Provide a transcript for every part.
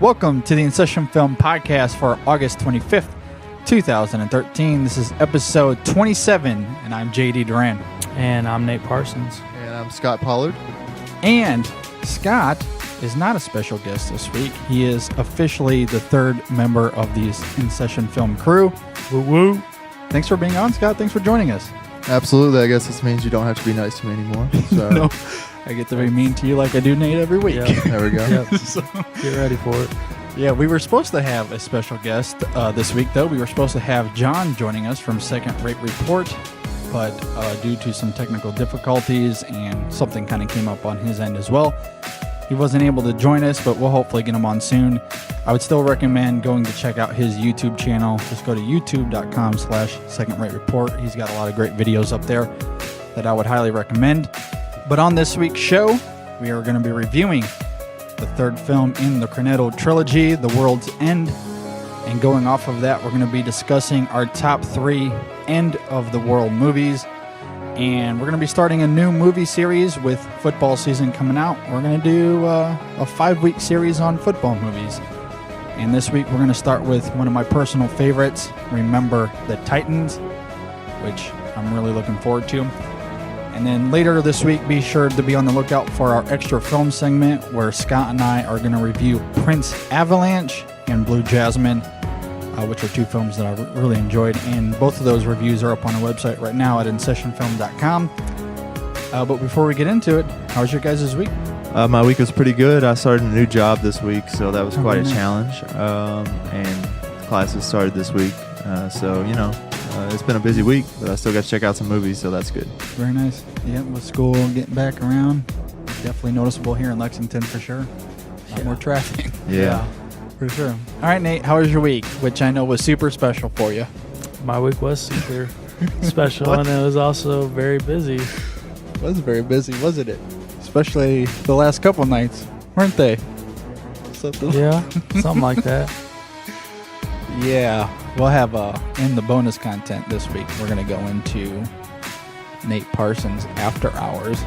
Welcome to the InSession Film Podcast for August 25th, 2013. This is episode 27, and I'm JD Duran. And I'm Nate Parsons. And I'm Scott Pollard. And Scott is not a special guest this week. He is officially the third member of the InSession Film crew. Woo woo. Thanks for being on, Scott. Thanks for joining us. Absolutely. I guess this means you don't have to be nice to me anymore. So. No, I get to be mean to you like I do Nate every week. Yep. There we go. Yep. So, Get ready for it. yeah, we were supposed to have a special guest this week, though. We were supposed to have John joining us from Second Rate Report, but due to some technical difficulties and something kind of came up on his end as well, he wasn't able to join us, but we'll hopefully get him on soon. I would still recommend going to check out his YouTube channel. Just go to youtube.com/Second Rate Report. He's got a lot of great videos up there that I would highly recommend. But on this week's show, we are going to be reviewing the third film in the Cornetto Trilogy, The World's End. And going off of that, we're going to be discussing our top 3 end-of-the-world movies. And we're going to be starting a new movie series with football season coming out. We're going to do a 5-week series on football movies. And this week, we're going to start with one of my personal favorites, Remember the Titans, which I'm really looking forward to. And then later this week, be sure to be on the lookout for our extra film segment where Scott and I are going to review Prince Avalanche and Blue Jasmine, which are 2 films that I really enjoyed. And both of those reviews are up on our website right now at InSessionFilm.com. But before we get into it, how was your guys' week? My week was pretty good. I started a new job this week, so that was quite a challenge. And classes started this week. So, it's been a busy week, but I still got to check out some movies, so that's good. Very nice. Yeah, with school getting back around, definitely noticeable here in Lexington for sure. A lot more traffic. Yeah. For sure. All right, Nate, how was your week? Which I know was super special for you. My week was super special, and it was also very busy. It was very busy, wasn't it? Especially the last couple nights, weren't they? Yeah, something like that. Yeah, we'll have in the bonus content this week, we're going to go into Nate Parsons' After Hours,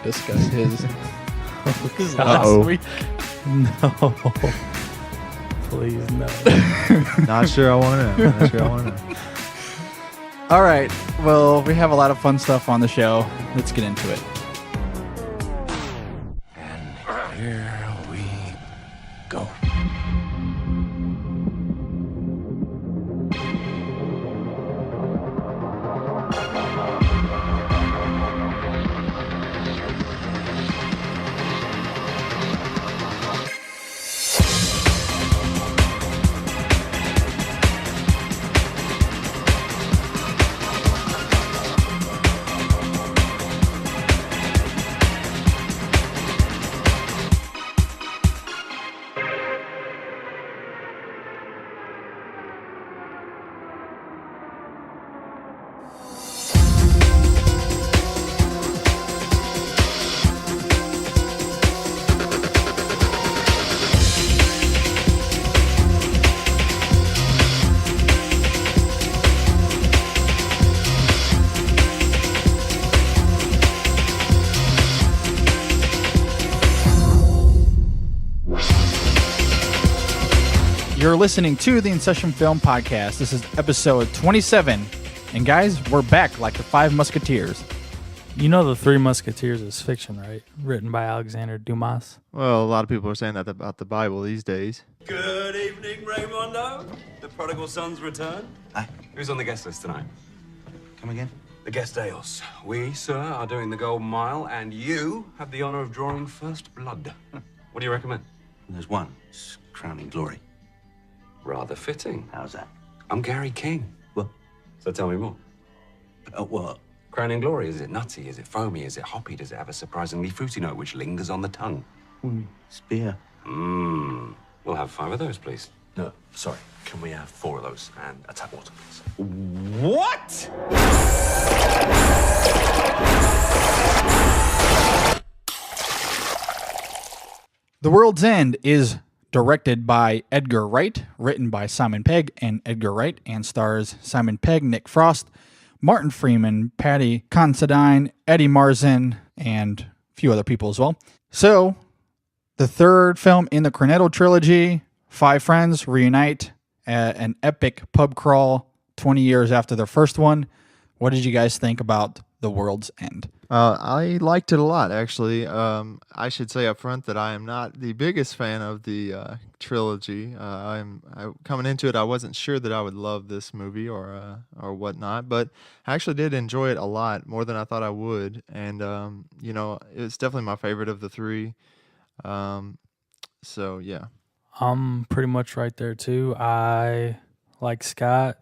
discuss his last week. No. Please, no. Not sure I want to know. All right, well, we have a lot of fun stuff on the show. Let's get into it. And here we go. You're listening to the InSession Film Podcast. This is episode 27. And guys, we're back like the 5 Musketeers. You know The Three Musketeers is fiction, right? Written by Alexander Dumas. Well, a lot of people are saying that about the Bible these days. Good evening, Raymondo. The prodigal son's return. Hi. Who's on the guest list tonight? Come again? The Guesteos. We, sir, are doing the Golden Mile, and you have the honor of drawing first blood. What do you recommend? There's one. It's Crowning Glory. Rather fitting. How's that? I'm Gary King. Well, So tell me more. what? Crowning Glory, is it nutty? Is it foamy? Is it hoppy? Does it have a surprisingly fruity note which lingers on the tongue? Spear. We'll have 5 of those, please. No, sorry. Can we have 4 of those and a tap water, please? What? The World's End is directed by Edgar Wright, written by Simon Pegg and Edgar Wright, and stars Simon Pegg, Nick Frost, Martin Freeman, Patty Considine, Eddie Marsan, and a few other people as well. So, the third film in the Cornetto Trilogy, 5 friends reunite at an epic pub crawl 20 years after their first one. What did you guys think about The World's End? I liked it a lot, actually. I should say up front that I am not the biggest fan of the trilogy. Coming into it, I wasn't sure that I would love this movie or whatnot, but I actually did enjoy it a lot, more than I thought I would. And it's definitely my favorite of the 3. So yeah. I'm pretty much right there too. I, like Scott,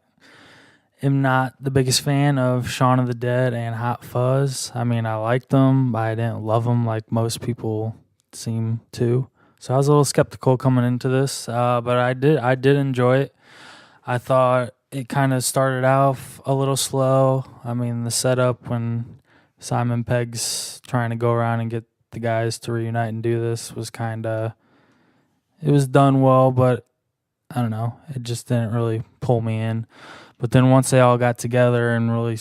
am not the biggest fan of Shaun of the Dead and Hot Fuzz. I mean, I liked them, but I didn't love them like most people seem to. So I was a little skeptical coming into this, but I did enjoy it. I thought it kind of started off a little slow. I mean, the setup when Simon Pegg's trying to go around and get the guys to reunite and do this was it was done well, but I don't know. It just didn't really pull me in. But then once they all got together and really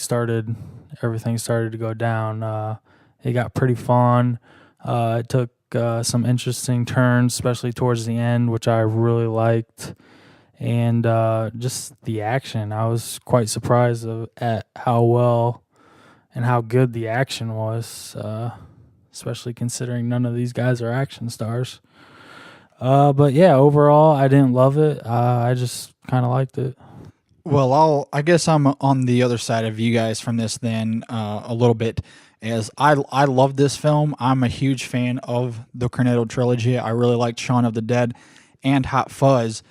everything started to go down, it got pretty fun. It took some interesting turns, especially towards the end, which I really liked. And just the action. I was quite surprised at how well and how good the action was, especially considering none of these guys are action stars. But yeah, overall, I didn't love it. I just kind of liked it. Well, I guess I'm on the other side of you guys from this then a little bit, as I love this film. I'm a huge fan of the Cornetto Trilogy. I really liked Shaun of the Dead and Hot Fuzz.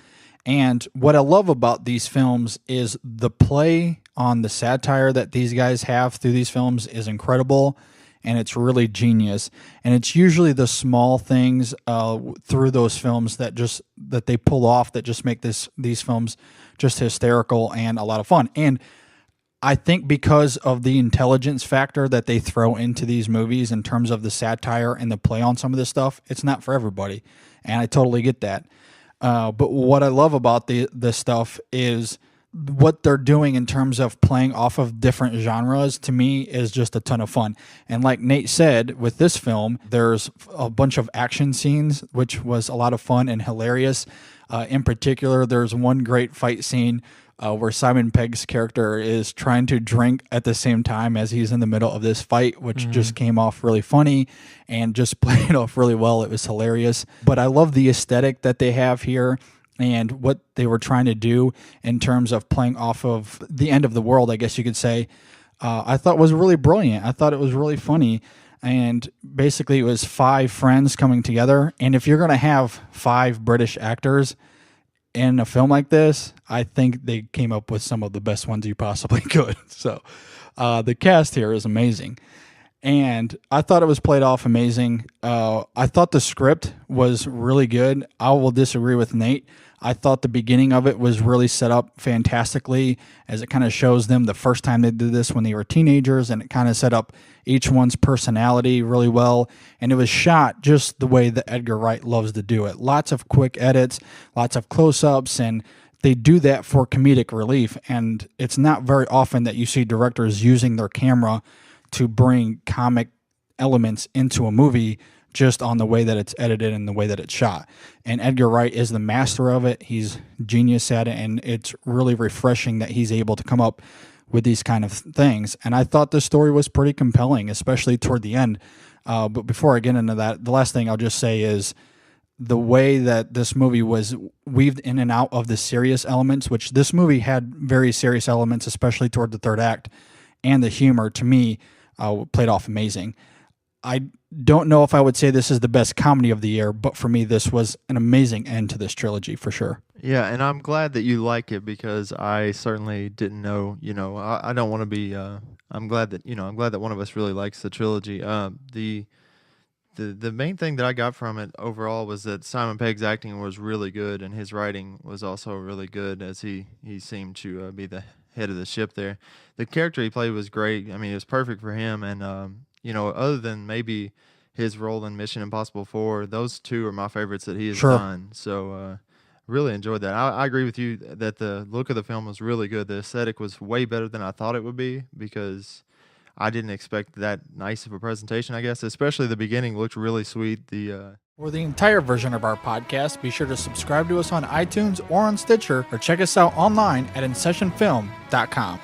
And what I love about these films is the play on the satire that these guys have through these films is incredible, and it's really genius. And it's usually the small things through those films that they pull off that just make these films just hysterical and a lot of fun. And I think because of the intelligence factor that they throw into these movies in terms of the satire and the play on some of this stuff, it's not for everybody. And I totally get that. But what I love about this stuff is what they're doing in terms of playing off of different genres. To me, is just a ton of fun. And like Nate said, with this film, there's a bunch of action scenes, which was a lot of fun and hilarious. In particular, there's one great fight scene where Simon Pegg's character is trying to drink at the same time as he's in the middle of this fight, which just came off really funny and just played off really well. It was hilarious. But I love the aesthetic that they have here and what they were trying to do in terms of playing off of the end of the world, I guess you could say. I thought was really brilliant. I thought it was really funny. And basically it was 5 friends coming together. And if you're going to have 5 British actors in a film like this, I think they came up with some of the best ones you possibly could. So the cast here is amazing. And I thought it was played off amazing. I thought the script was really good. I will disagree with Nate. I thought the beginning of it was really set up fantastically, as it kind of shows them the first time they did this when they were teenagers, and it kind of set up each one's personality really well. And it was shot just the way that Edgar Wright loves to do it. Lots of quick edits, lots of close-ups, and they do that for comedic relief. And it's not very often that you see directors using their camera to bring comic elements into a movie just on the way that it's edited and the way that it's shot. And Edgar Wright is the master of it. He's genius at it, and it's really refreshing that he's able to come up with these kind of things. And I thought the story was pretty compelling, especially toward the end. But before I get into that, the last thing I'll just say is the way that this movie was weaved in and out of the serious elements, which this movie had very serious elements, especially toward the third act, and the humor, to me, played off amazing. I don't know if I would say this is the best comedy of the year, but for me, this was an amazing end to this trilogy for sure. Yeah, and I'm glad that you like it, because I certainly didn't know. I don't want to be. I'm glad that one of us really likes the trilogy. The main thing that I got from it overall was that Simon Pegg's acting was really good, and his writing was also really good, as he seemed to be the head of the ship there. The character he played was great. I mean, it was perfect for him, and other than maybe his role in Mission Impossible 4, those 2 are my favorites that he has done. So really enjoyed that. I agree with you that the look of the film was really good. The aesthetic was way better than I thought it would be, because I didn't expect that nice of a presentation, I guess. Especially the beginning looked really sweet. The For the entire version of our podcast, be sure to subscribe to us on iTunes or on Stitcher, or check us out online at InSessionFilm.com.